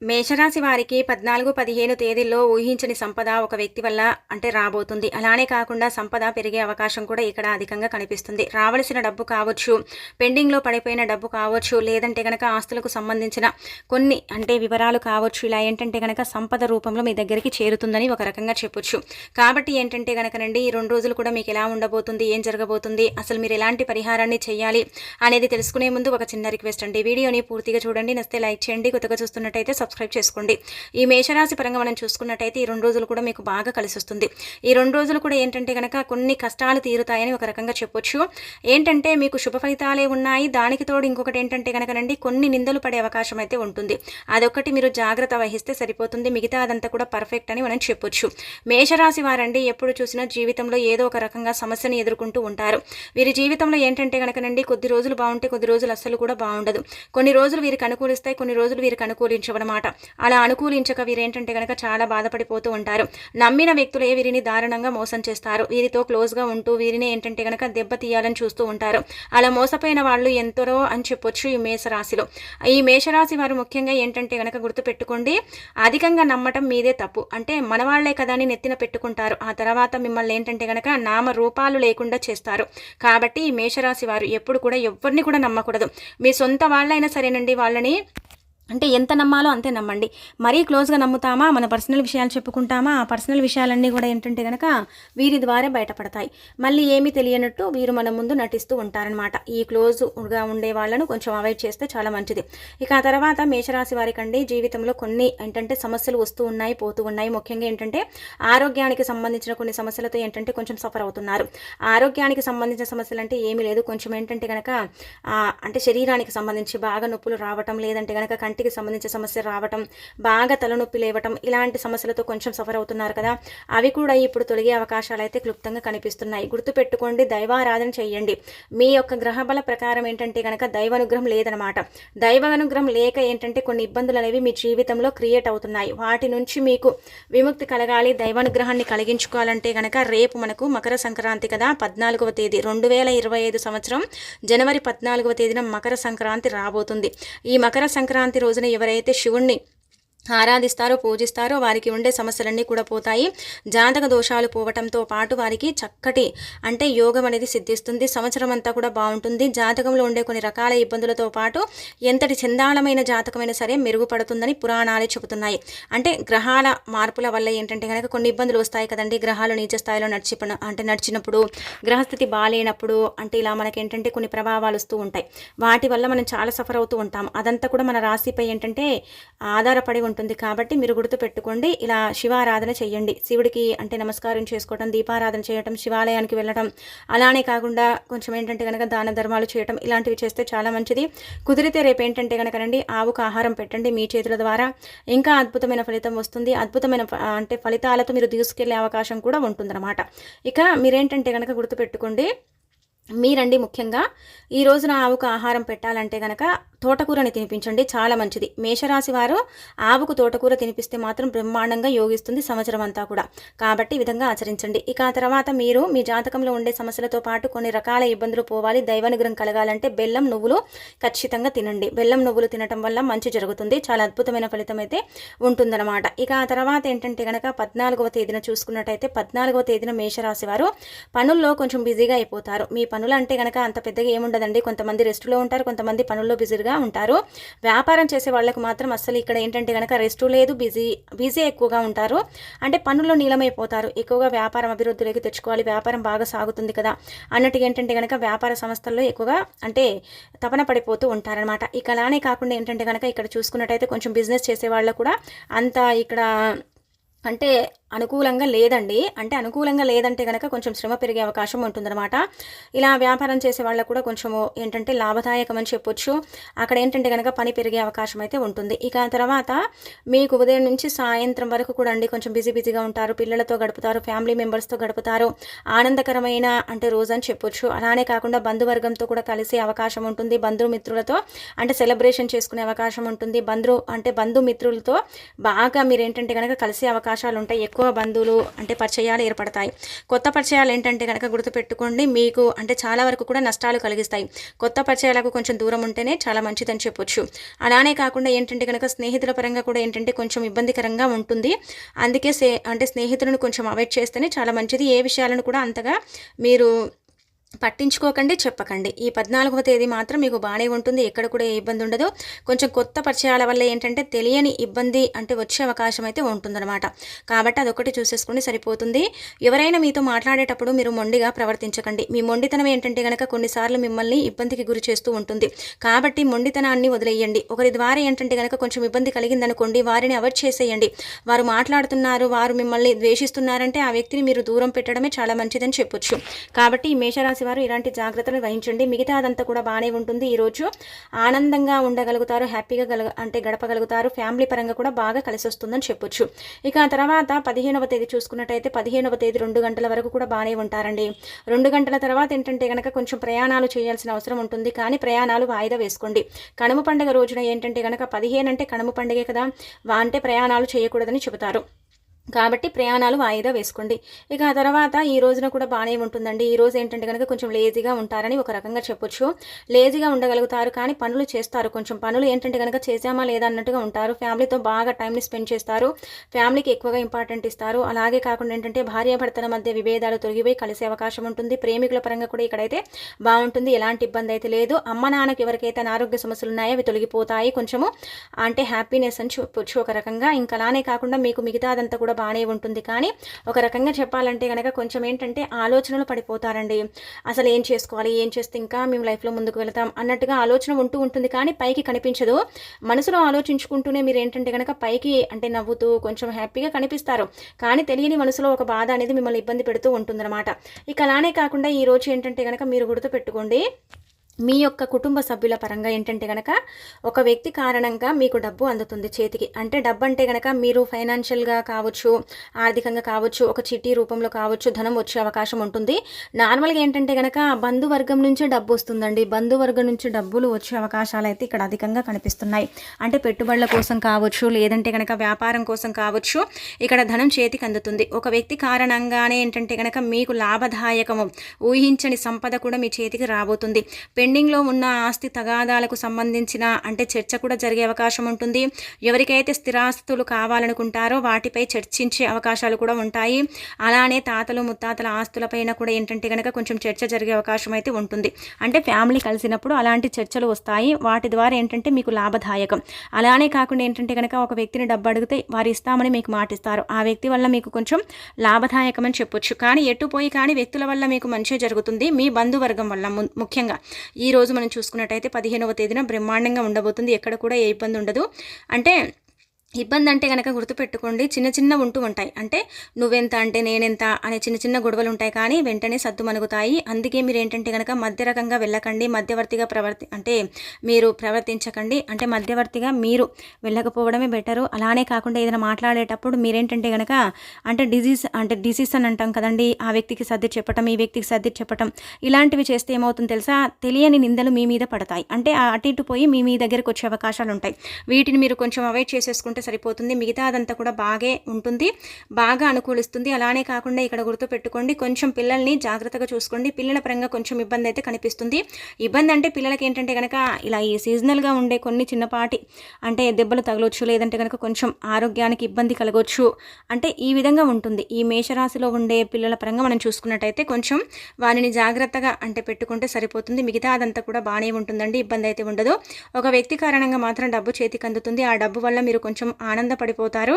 మేషరాశి వారికి 14, 15 తేదీల్లో ఊహించని సంపద ఒక వ్యక్తి వల్ల రాబోతుంది. అలానే కాకుండా సంపద పెరిగే అవకాశం కూడా ఇక్కడ అధికంగా కనిపిస్తుంది. రావలసిన డబ్బు కావచ్చు, పెండింగ్‌లో పడిపోయిన డబ్బు కావచ్చు, లేదంటే గనక ఆస్తులకు సంబంధించిన కొన్ని వివరాలు కావచ్చు. ఇలా గనక సంపద రూపంలో మీ దగ్గరికి చేరుతుందని ఒక రకంగా చెప్పొచ్చు. కాబట్టి గనకనండి ఈ 2 రోజులు కూడా మీకు ఎలా ఉండబోతుంది, ఏం జరగబోతుంది, అసలు మీరు ఎలాంటి పరిహారాన్ని చేయాలి అనేది తెలుసుకునే ముందు ఒక చిన్న రిక్వెస్ట్ అండి. వీడియోని పూర్తిగా చూడండి, నచ్చితే లైక్ చేయండి, కొత్తగా చూస్తున్నట్టయితే సబ్స్క్రైబ్ చేసుకోండి. ఈ మేషరాశి పరంగా మనం చూసుకున్నట్టయితే ఈ 2 రోజులు కూడా మీకు బాగా కలిసి వస్తుంది. ఈ 2 రోజులు కూడా గనక కొన్ని కష్టాలు తీరుతాయని ఒక రకంగా చెప్పొచ్చు. మీకు శుభ ఫలితాలే ఉన్నాయి. దానికి తోడు ఇంకొకటి గనకనండి కొన్ని నిందలు పడే అవకాశం అయితే ఉంటుంది. అదొక్కటి మీరు జాగ్రత్త వహిస్తే సరిపోతుంది. మిగతా అదంతా కూడా పర్ఫెక్ట్ అని మనం చెప్పొచ్చు. మేషరాశి వారండి ఎప్పుడు చూసినా జీవితంలో ఏదో ఒక రకంగా సమస్యను ఎదుర్కొంటూ ఉంటారు. వీరి జీవితంలో గనకనండి కొద్ది రోజులు బాగుంటే కొద్ది రోజులు అస్సలు కూడా బాగుండదు. కొన్ని రోజులు వీరికి అనుకూలిస్తాయి, కొన్ని రోజులు వీరికి అనుకూలించవన్నమాట. అలా అనుకూలించక వీరేంటంటే గనక చాలా బాధపడిపోతూ ఉంటారు. నమ్మిన వ్యక్తులే వీరిని దారుణంగా మోసం చేస్తారు. వీరితో క్లోజ్గా ఉంటూ వీరిని గనక దెబ్బ తీయాలని చూస్తూ ఉంటారు. అలా మోసపోయిన వాళ్ళు ఎంతరో అని చెప్పొచ్చు ఈ మేషరాశిలో. ఈ మేషరాశి వారు ముఖ్యంగా గనక గుర్తుపెట్టుకోండి, అధికంగా నమ్మటం మీదే తప్పు. మన వాళ్లే కదా అని నెత్తిన పెట్టుకుంటారు. ఆ తర్వాత మిమ్మల్ని గనక నామ రూపాలు లేకుండా చేస్తారు. కాబట్టి ఈ మేషరాశి వారు ఎప్పుడు కూడా ఎవరిని కూడా నమ్మకూడదు. మీ సొంత వాళ్ళైనా సరేనండి, వాళ్ళని ఎంత నమ్మాలో అంతే నమ్మండి. మరీ క్లోజ్గా నమ్ముతామా, మన పర్సనల్ విషయాలు చెప్పుకుంటామా, ఆ పర్సనల్ విషయాలన్నీ కూడా గనక వీరి ద్వారా బయటపడతాయి. మళ్ళీ ఏమీ తెలియనట్టు వీరు మన ముందు నటిస్తూ ఉంటారనమాట. ఈ క్లోజ్గా ఉండే వాళ్ళను కొంచెం అవాయిడ్ చేస్తే చాలా మంచిది. ఇక ఆ తర్వాత మేషరాశి వారికండి జీవితంలో కొన్ని సమస్యలు వస్తూ ఉన్నాయి, పోతూ ఉన్నాయి. ముఖ్యంగా ఆరోగ్యానికి సంబంధించిన కొన్ని సమస్యలతో కొంచెం సఫర్ అవుతున్నారు. ఆరోగ్యానికి సంబంధించిన సమస్యలు ఏమీ లేదు. కొంచెం గనక శరీరానికి సంబంధించి బాగా నొప్పులు రావటం, లేదంటే గనక కంటికి సంబంధించిన సమస్య రావటం, బాగా తలనొప్పి లేవటం, ఇలాంటి సమస్యలతో కొంచెం సఫర్ అవుతున్నారు కదా. అవి కూడా ఇప్పుడు తొలగే అవకాశాలు అయితే క్లుప్తంగా కనిపిస్తున్నాయి. గుర్తుపెట్టుకోండి, దైవారాధన చేయండి. మీ యొక్క గ్రహబల ప్రకారం గనక దైవానుగ్రహం లేదనమాట. దైవానుగ్రహం లేక కొన్ని ఇబ్బందులు అనేవి మీ జీవితంలో క్రియేట్ అవుతున్నాయి. వాటి నుంచి మీకు విముక్తి కలగాలి, దైవానుగ్రహాన్ని కలిగించుకోవాలంటే గనక రేపు మనకు మకర సంక్రాంతి కదా, 14వ తేదీ 2025 సంవత్సరం జనవరి 14వ తేదీన మకర సంక్రాంతి రాబోతుంది. ఈ మకర సంక్రాంతి రోజున ఎవరైతే శివుణ్ణి ఆరాధిస్తారో, పూజిస్తారో వారికి ఉండే సమస్యలన్నీ కూడా పోతాయి. జాతక దోషాలు పోవటంతో పాటు వారికి చక్కటి యోగం అనేది సిద్ధిస్తుంది. సంవత్సరం అంతా కూడా బాగుంటుంది. జాతకంలో ఉండే కొన్ని రకాల ఇబ్బందులతో పాటు ఎంతటి చందాలమైన జాతకమైనా సరే మెరుగుపడుతుందని పురాణాలే చెబుతున్నాయి. గ్రహాల మార్పుల వల్ల కనుక కొన్ని ఇబ్బందులు వస్తాయి కదండి. గ్రహాలు నీచ స్థాయిలో నడిచినప్పుడు, గ్రహస్థితి బాగాలేనప్పుడు ఇలా మనకి కొన్ని ప్రభావాలు వస్తూ ఉంటాయి. వాటి వల్ల మనం చాలా సఫర్ అవుతూ ఉంటాం. అదంతా కూడా మన రాశిపై ఆధారపడి ఉంటుంది. కాబట్టి మీరు గుర్తు పెట్టుకోండి, ఇలా శివారాధన చేయండి. శివుడికి నమస్కారం చేసుకోవటం, దీపారాధన చేయటం, శివాలయానికి వెళ్ళటం, అలానే కాకుండా కొంచెం కనుక దాన ధర్మాలు చేయటం, ఇలాంటివి చేస్తే చాలా మంచిది. కుదిరితే రేపు కనుకనండి ఆవుకు ఆహారం పెట్టండి మీ చేతుల ద్వారా. ఇంకా అద్భుతమైన ఫలితం వస్తుంది. అద్భుతమైన ఫలితాలతో మీరు తీసుకెళ్లే అవకాశం కూడా ఉంటుందన్నమాట. ఇక మీరేంటంటే కనుక గుర్తుపెట్టుకోండి, మీరండి ముఖ్యంగా ఈ రోజున ఆవుకు ఆహారం పెట్టాలంటే కనుక తోటకూరని తినిపించండి, చాలా మంచిది. మేషరాశి వారు ఆవుకు తోటకూర తినిపిస్తే మాత్రం బ్రహ్మాండంగా యోగిస్తుంది సంవత్సరం అంతా కూడా. కాబట్టి ఈ విధంగా ఆచరించండి. ఇక ఆ తర్వాత మీరు మీ జాతకంలో ఉండే సమస్యలతో పాటు కొన్ని రకాల ఇబ్బందులు పోవాలి, దైవానుగ్రహం కలగాలంటే బెల్లం నువ్వులు ఖచ్చితంగా తినండి. బెల్లం నువ్వులు తినటం వల్ల మంచి జరుగుతుంది. చాలా అద్భుతమైన ఫలితం అయితే ఉంటుందన్నమాట. ఇక ఆ తర్వాత కనుక 14వ తేదీన చూసుకున్నట్టయితే 14వ తేదీన మేషరాశి వారు పనుల్లో కొంచెం బిజీగా అయిపోతారు. మీ పనులు కనుక అంత పెద్దగా ఏముండదండి. కొంతమంది రెస్టులో ఉంటారు, కొంతమంది పనుల్లో బిజీగా ఉంటారు. వ్యాపారం చేసే వాళ్ళకు మాత్రం అసలు ఇక్కడ కనుక రెస్టు లేదు, బిజీ ఎక్కువగా ఉంటారు. పనుల్లో నీలమైపోతారు. ఎక్కువగా వ్యాపారం అభివృద్ధిలోకి తెచ్చుకోవాలి, వ్యాపారం బాగా సాగుతుంది కదా అన్నట్టు కనుక వ్యాపార సంస్థల్లో ఎక్కువగా తపన పడిపోతూ ఉంటారనమాట. ఇక అలానే కాకుండా కనుక ఇక్కడ చూసుకున్నట్టయితే కొంచెం బిజినెస్ చేసే వాళ్ళకు కూడా అంత ఇక్కడ అనుకూలంగా లేదండి. అనుకూలంగా లేదంటే కనుక కొంచెం శ్రమ పెరిగే అవకాశం ఉంటుందన్నమాట. ఇలా వ్యాపారం చేసే వాళ్ళకు కూడా కొంచెము లాభదాయకం అని చెప్పొచ్చు. అక్కడ కనుక పని పెరిగే అవకాశం అయితే ఉంటుంది. ఇక తర్వాత మీకు ఉదయం నుంచి సాయంత్రం వరకు కూడా కొంచెం బిజీగా ఉంటారు. పిల్లలతో గడుపుతారు, ఫ్యామిలీ మెంబర్స్తో గడుపుతారు. ఆనందకరమైన రోజు అని చెప్పొచ్చు. అలానే కాకుండా బంధువర్గంతో కూడా కలిసే అవకాశం ఉంటుంది. బంధుమిత్రులతో సెలబ్రేషన్ చేసుకునే అవకాశం ఉంటుంది. బంధుమిత్రులతో బాగా మీరు కనుక కలిసే అవకాశం అవకాశాలు ఉంటాయి. ఎక్కువ బంధువులు అంటే పరిచయాలు ఏర్పడతాయి. కొత్త పరిచయాలు ఏంటంటే కనుక గుర్తుపెట్టుకోండి, మీకు అంటే చాలా వరకు కూడా నష్టాలు కలిగిస్తాయి. కొత్త పరిచయాలకు కొంచెం దూరం ఉంటేనే చాలా మంచిదని చెప్పొచ్చు. అలానే కాకుండా ఏంటంటే కనుక స్నేహితుల పరంగా కూడా ఏంటంటే కొంచెం ఇబ్బందికరంగా ఉంటుంది. అందుకే అంటే స్నేహితులను కొంచెం అవాయిడ్ చేస్తేనే చాలా మంచిది. ఏ విషయాలను కూడా అంతగా మీరు పట్టించుకోకండి, చెప్పకండి. ఈ 14వ తేదీ మాత్రం మీకు బాగానే ఉంటుంది. ఎక్కడ కూడా ఏ ఇబ్బంది ఉండదు. కొంచెం కొత్త పరిచయాల వల్ల ఏంటంటే తెలియని ఇబ్బంది అంటే వచ్చే అవకాశం అయితే ఉంటుందన్నమాట. కాబట్టి అదొకటి చూసేసుకుని సరిపోతుంది. ఎవరైనా మీతో మాట్లాడేటప్పుడు మీరు మొండిగా ప్రవర్తించకండి. మీ మొండితనం ఏంటంటే కనుక కొన్నిసార్లు మిమ్మల్ని ఇబ్బందికి గురి చేస్తూ ఉంటుంది. కాబట్టి మొండితనాన్ని వదిలేయండి. ఒకరి ద్వారా ఏంటంటే కనుక కొంచెం ఇబ్బంది కలిగిందనుకోండి, వారిని అవాయిడ్ చేసేయండి. వారు మాట్లాడుతున్నారు, వారు మిమ్మల్ని ద్వేషిస్తున్నారంటే ఆ వ్యక్తిని మీరు దూరం పెట్టడమే చాలా మంచిదని చెప్పొచ్చు. కాబట్టి ఈ మేషరాశి వారు ఇలాంటి జాగ్రత్తలు వహించండి. మిగతా అదంతా కూడా బాగానే ఉంటుంది. ఈరోజు ఆనందంగా ఉండగలుగుతారు, హ్యాపీగా అంటే గడపగలుగుతారు. ఫ్యామిలీ పరంగా కూడా బాగా కలిసి వస్తుందని చెప్పొచ్చు. ఇక తర్వాత 15వ తేదీ చూసుకున్నట్టయితే 15వ తేదీ 2 గంటల వరకు కూడా బాగానే ఉంటారండి. 2 గంటల తర్వాత ఏంటంటే కనుక కొంచెం ప్రయాణాలు చేయాల్సిన అవసరం ఉంటుంది. కానీ ప్రయాణాలు వాయిదా వేసుకోండి. కనుమ పండుగ రోజున ఏంటంటే కనుక 15 అంటే కనుమ పండుగే కదా, అంటే ప్రయాణాలు చేయకూడదని చెబుతారు. కాబట్టి ప్రయాణాలు వాయిదా వేసుకోండి. ఇక ఆ తర్వాత ఈ రోజున కూడా బాగానే ఉంటుందండి. ఈ రోజు ఏంటంటే కనుక కొంచెం లేజీగా ఉంటారని ఒక రకంగా చెప్పొచ్చు. లేజీగా ఉండగలుగుతారు, కానీ పనులు చేస్తారు. కొంచెం పనులు ఏంటంటే కనుక చేసామా లేదా అన్నట్టుగా ఉంటారు. ఫ్యామిలీతో బాగా టైంని స్పెండ్ చేస్తారు. ఫ్యామిలీకి ఎక్కువగా ఇంపార్టెంట్ ఇస్తారు. అలాగే కాకుండా ఏంటంటే భార్యాభర్తల మధ్య విభేదాలు తొలగిపోయి కలిసే అవకాశం ఉంటుంది. ప్రేమికుల పరంగా కూడా ఇక్కడైతే బాగుంటుంది. ఎలాంటి ఇబ్బంది అయితే లేదు. అమ్మ నాన్నకి ఎవరికైతే అనారోగ్య సమస్యలు ఉన్నాయో అవి తొలగిపోతాయి. కొంచెము అంటే హ్యాపీనెస్ అని చెప్పొచ్చు ఒక రకంగా. ఇంకా అలానే కాకుండా మీకు మిగతాదంతా కూడా బాగానే ఉంటుంది. కానీ ఒక రకంగా చెప్పాలంటే కనుక కొంచెం ఏంటంటే ఆలోచనలు పడిపోతారండి. అసలు ఏం చేసుకోవాలి, ఏం చేస్తే ఇంకా మేము లైఫ్లో ముందుకు వెళతాం అన్నట్టుగా ఆలోచన ఉంటూ ఉంటుంది. కానీ పైకి కనిపించదు. మనసులో ఆలోచించుకుంటూనే మీరు ఏంటంటే కనుక పైకి అంటే నవ్వుతూ కొంచెం హ్యాపీగా కనిపిస్తారు. కానీ తెలియని మనసులో ఒక బాధ అనేది మిమ్మల్ని ఇబ్బంది పెడుతూ ఉంటుందన్నమాట. ఇక అలానే కాకుండా ఈ రోజు ఏంటంటే కనుక మీరు గుర్తుపెట్టుకోండి, మీ యొక్క కుటుంబ సభ్యుల పరంగా ఏంటంటే కనుక ఒక వ్యక్తి కారణంగా మీకు డబ్బు అందుతుంది చేతికి. అంటే డబ్బు అంటే కనుక మీరు ఫైనాన్షియల్గా కావచ్చు, ఆర్థికంగా కావచ్చు, ఒక చిట్టి రూపంలో కావచ్చు, ధనం వచ్చే అవకాశం ఉంటుంది. నార్మల్గా ఏంటంటే కనుక బంధువర్గం నుంచి డబ్బు వస్తుందండి. బంధువర్గం నుంచి డబ్బులు వచ్చే అవకాశాలు అయితే ఇక్కడ అధికంగా కనిపిస్తున్నాయి. అంటే పెట్టుబడుల కోసం కావచ్చు, లేదంటే కనుక వ్యాపారం కోసం కావచ్చు, ఇక్కడ ధనం చేతికి అందుతుంది. ఒక వ్యక్తి కారణంగానే ఏంటంటే కనుక మీకు లాభదాయకము, ఊహించని సంపద కూడా మీ చేతికి రాబోతుంది. పెండింగ్లో ఉన్న ఆస్తి తగాదాలకు సంబంధించిన అంటే చర్చ కూడా జరిగే అవకాశం ఉంటుంది. ఎవరికైతే స్థిరాస్తులు కావాలనుకుంటారో వాటిపై చర్చించే అవకాశాలు కూడా ఉంటాయి. అలానే తాతలు ముత్తాతల ఆస్తులపైన కూడా ఏంటంటే కనుక కొంచెం చర్చ జరిగే అవకాశం అయితే ఉంటుంది. అంటే ఫ్యామిలీ కలిసినప్పుడు అలాంటి చర్చలు వస్తాయి. వాటి ద్వారా ఏంటంటే మీకు లాభదాయకం. అలానే కాకుండా ఏంటంటే కనుక ఒక వ్యక్తిని డబ్బు అడిగితే వారు ఇస్తామని మీకు మాటిస్తారు. ఆ వ్యక్తి వల్ల మీకు కొంచెం లాభదాయకం అని చెప్పొచ్చు. కానీ ఎటుపోయి కానీ వ్యక్తుల వల్ల మీకు మంచి జరుగుతుంది. మీ బంధువర్గం వల్ల ముఖ్యంగా ఈ రోజు మనం చూసుకున్నట్టయితే 15వ తేదీన బ్రహ్మాండంగా ఉండబోతుంది. ఎక్కడ కూడా ఏ ఇబ్బంది ఉండదు. అంటే ఇబ్బంది అంటే కనుక గుర్తుపెట్టుకోండి, చిన్న చిన్న ఉంటూ ఉంటాయి. అంటే నువ్వెంత అంటే నేనెంత అనే చిన్న చిన్న గొడవలు ఉంటాయి. కానీ వెంటనే సద్దు మనుగుతాయి. అందుకే మీరు ఏంటంటే కనుక మధ్య రకంగా వెళ్ళకండి, మధ్యవర్తిగా మీరు ప్రవర్తించకండి. అంటే మధ్యవర్తిగా మీరు వెళ్ళకపోవడమే బెటరు. అలానే కాకుండా ఏదైనా మాట్లాడేటప్పుడు మీరేంటంటే కనుక అంటే డిసిషన్ అంటాం కదండి, ఆ వ్యక్తికి సర్ది చెప్పటం, ఈ వ్యక్తికి సర్ది చెప్పటం, ఇలాంటివి చేస్తే ఏమవుతుంది తెలుసా, తెలియని నిందలు మీ మీద పడతాయి. అంటే అటు ఇటు పోయి మీ దగ్గరకు వచ్చే అవకాశాలు ఉంటాయి. వీటిని మీరు కొంచెం అవాయిడ్ చేసేసుకుంటే సరిపోతుంది. మిగతా అదంతా కూడా బాగా ఉంటుంది, బాగా అనుకూలిస్తుంది. అలానే కాకుండా ఇక్కడ గుర్తుపెట్టుకోండి, కొంచెం పిల్లల్ని జాగ్రత్తగా చూసుకోండి. పిల్లల పరంగా కొంచెం ఇబ్బంది అయితే కనిపిస్తుంది. ఇబ్బంది అంటే పిల్లలకి ఏంటంటే కనుక ఇలా ఈ సీజనల్గా ఉండే కొన్ని చిన్నపాటి అంటే దెబ్బలు తగలవచ్చు, లేదంటే కనుక కొంచెం ఆరోగ్యానికి ఇబ్బంది కలగవచ్చు. అంటే ఈ విధంగా ఉంటుంది. ఈ మేషరాశిలో ఉండే పిల్లల పరంగా మనం చూసుకున్నట్టయితే కొంచెం వారిని జాగ్రత్తగా అంటే పెట్టుకుంటే సరిపోతుంది. మిగతా అదంతా కూడా బాగానే ఉంటుందండి, ఇబ్బంది అయితే ఉండదు. ఒక వ్యక్తి కారణంగా మాత్రం డబ్బు చేతికి అందుతుంది. ఆ డబ్బు వల్ల మీరు కొంచెం ఆనందపడిపోతారు.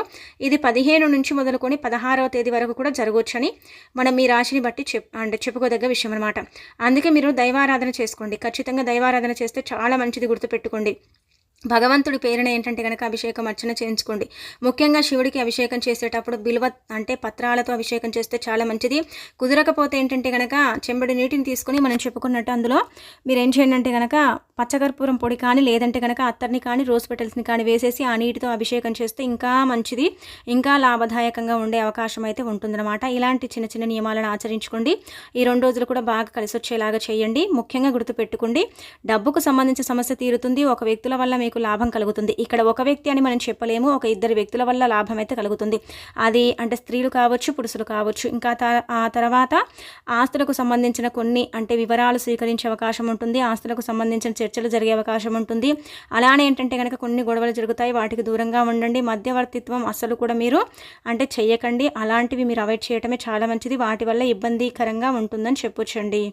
ఇది 15 నుంచి మొదలుకొని 16వ తేదీ వరకు కూడా జరగవచ్చని మనం మీ రాశిని బట్టి చెప్పుకోదగ్గ విషయం అనమాట. అందుకే మీరు దైవారాధన చేసుకోండి. ఖచ్చితంగా దైవారాధన చేస్తే చాలా మంచిది, గుర్తుపెట్టుకోండి. భగవంతుడి పేరున ఏంటంటే కనుక అభిషేకం అర్చన చేయించుకోండి. ముఖ్యంగా శివుడికి అభిషేకం చేసేటప్పుడు బిల్వ అంటే పత్రాలతో అభిషేకం చేస్తే చాలా మంచిది. కుదరకపోతే ఏంటంటే కనుక చెంబడి నీటిని తీసుకుని మనం చెప్పుకున్నట్టు అందులో మీరు ఏం చేయండి అంటే కనుక పచ్చకర్పూరం పొడి కానీ లేదంటే కనుక అత్తర్ని కానీ రోజ్ పెటల్స్ని కానీ వేసేసి ఆ నీటితో అభిషేకం చేస్తే ఇంకా మంచిది, ఇంకా లాభదాయకంగా ఉండే అవకాశం అయితే ఉంటుందన్నమాట. ఇలాంటి చిన్న చిన్న నియమాలను ఆచరించుకోండి. ఈ 2 రోజులు కూడా బాగా కలిసి వచ్చేలాగా చేయండి. ముఖ్యంగా గుర్తుపెట్టుకోండి, డబ్బుకు సంబంధించిన సమస్య తీరుతుంది. ఒక వ్యక్తుల వల్ల మీకు మీకు లాభం కలుగుతుంది. ఇక్కడ ఒక వ్యక్తి అని మనం చెప్పలేము, ఒక ఇద్దరు వ్యక్తుల వల్ల లాభం అయితే కలుగుతుంది. అది అంటే స్త్రీలు కావచ్చు, పురుషులు కావచ్చు. ఇంకా ఆ తర్వాత ఆస్తులకు సంబంధించిన కొన్ని అంటే వివరాలు స్వీకరించే అవకాశం ఉంటుంది. ఆస్తులకు సంబంధించిన చర్చలు జరిగే అవకాశం ఉంటుంది. అలానే ఏంటంటే కనుక కొన్ని గొడవలు జరుగుతాయి, వాటికి దూరంగా ఉండండి. మధ్యవర్తిత్వం అస్సలు కూడా మీరు అంటే చెయ్యకండి. అలాంటివి మీరు అవాయిడ్ చేయటమే చాలా మంచిది. వాటి వల్ల ఇబ్బందికరంగా ఉంటుందని చెప్పొచ్చండి.